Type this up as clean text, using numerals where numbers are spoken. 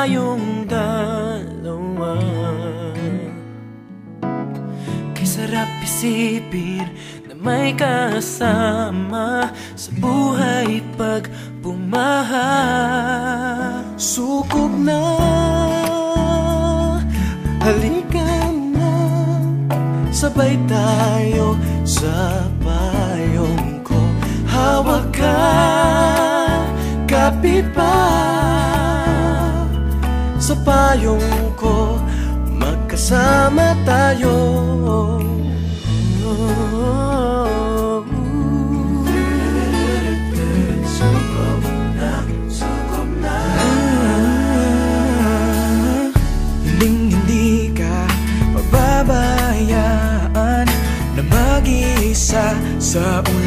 tayong dalawa. Kay sarap isipin na may kasama sa buhay pag bumaha. Sukob na, halika na, sabay tayo sa payong ko. Hawak ka, kapit pa sa payong ko, magkasama tayo. Sukob na, sukob na. Hindi ka pababayaan na mag-iisa sa ulan.